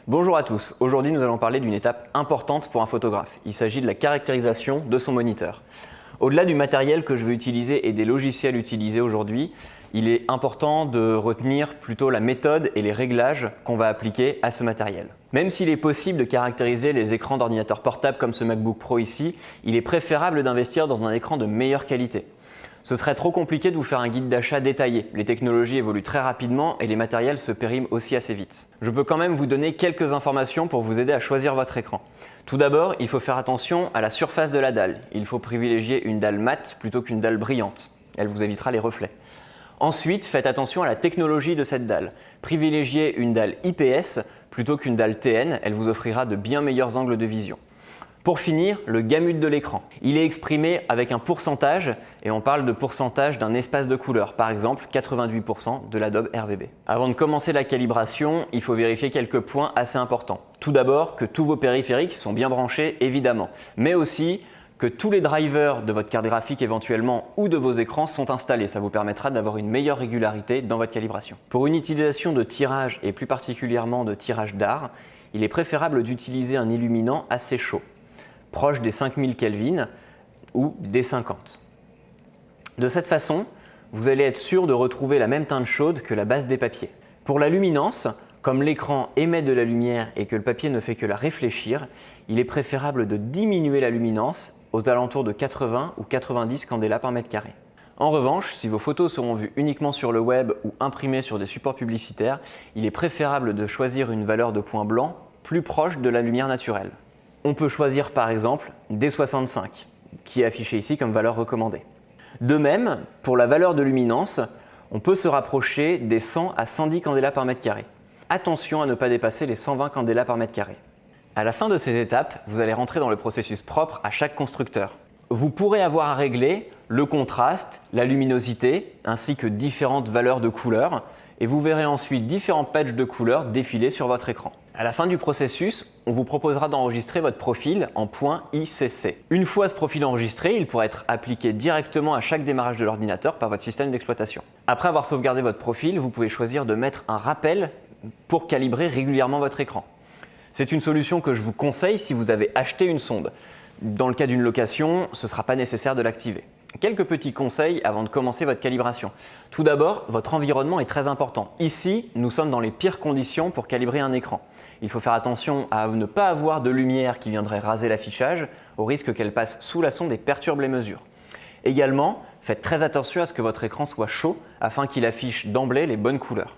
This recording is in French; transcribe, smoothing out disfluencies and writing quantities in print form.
Bonjour à tous, aujourd'hui nous allons parler d'une étape importante pour un photographe. Il s'agit de la caractérisation de son moniteur. Au-delà du matériel que je vais utiliser et des logiciels utilisés aujourd'hui, il est important de retenir plutôt la méthode et les réglages qu'on va appliquer à ce matériel. Même s'il est possible de caractériser les écrans d'ordinateurs portables comme ce MacBook Pro ici, il est préférable d'investir dans un écran de meilleure qualité. Ce serait trop compliqué de vous faire un guide d'achat détaillé. Les technologies évoluent très rapidement et les matériels se périment aussi assez vite. Je peux quand même vous donner quelques informations pour vous aider à choisir votre écran. Tout d'abord, il faut faire attention à la surface de la dalle. Il faut privilégier une dalle mate plutôt qu'une dalle brillante. Elle vous évitera les reflets. Ensuite, faites attention à la technologie de cette dalle. Privilégiez une dalle IPS plutôt qu'une dalle TN. Elle vous offrira de bien meilleurs angles de vision. Pour finir, le gamut de l'écran. Il est exprimé avec un pourcentage et on parle de pourcentage d'un espace de couleur, par exemple 88% de l'Adobe RVB. Avant de commencer la calibration, il faut vérifier quelques points assez importants. Tout d'abord, que tous vos périphériques sont bien branchés évidemment, mais aussi que tous les drivers de votre carte graphique éventuellement ou de vos écrans sont installés. Ça vous permettra d'avoir une meilleure régularité dans votre calibration. Pour une utilisation de tirage et plus particulièrement de tirage d'art, il est préférable d'utiliser un illuminant assez chaud, proche des 5000 Kelvin ou des 50. De cette façon, vous allez être sûr de retrouver la même teinte chaude que la base des papiers. Pour la luminance, comme l'écran émet de la lumière et que le papier ne fait que la réfléchir, il est préférable de diminuer la luminance aux alentours de 80 ou 90 candela par mètre carré. En revanche, si vos photos seront vues uniquement sur le web ou imprimées sur des supports publicitaires, il est préférable de choisir une valeur de point blanc plus proche de la lumière naturelle. On peut choisir par exemple des 65, qui est affiché ici comme valeur recommandée. De même, pour la valeur de luminance, on peut se rapprocher des 100 à 110 candela par mètre carré. Attention à ne pas dépasser les 120 candela par mètre carré. À la fin de ces étapes, vous allez rentrer dans le processus propre à chaque constructeur. Vous pourrez avoir à régler le contraste, la luminosité, ainsi que différentes valeurs de couleurs, et vous verrez ensuite différents patchs de couleurs défiler sur votre écran. À la fin du processus, on vous proposera d'enregistrer votre profil en .ICC. Une fois ce profil enregistré, il pourra être appliqué directement à chaque démarrage de l'ordinateur par votre système d'exploitation. Après avoir sauvegardé votre profil, vous pouvez choisir de mettre un rappel pour calibrer régulièrement votre écran. C'est une solution que je vous conseille si vous avez acheté une sonde. Dans le cas d'une location, ce ne sera pas nécessaire de l'activer. Quelques petits conseils avant de commencer votre calibration. Tout d'abord, votre environnement est très important. Ici, nous sommes dans les pires conditions pour calibrer un écran. Il faut faire attention à ne pas avoir de lumière qui viendrait raser l'affichage, au risque qu'elle passe sous la sonde et perturbe les mesures. Également, faites très attention à ce que votre écran soit chaud afin qu'il affiche d'emblée les bonnes couleurs.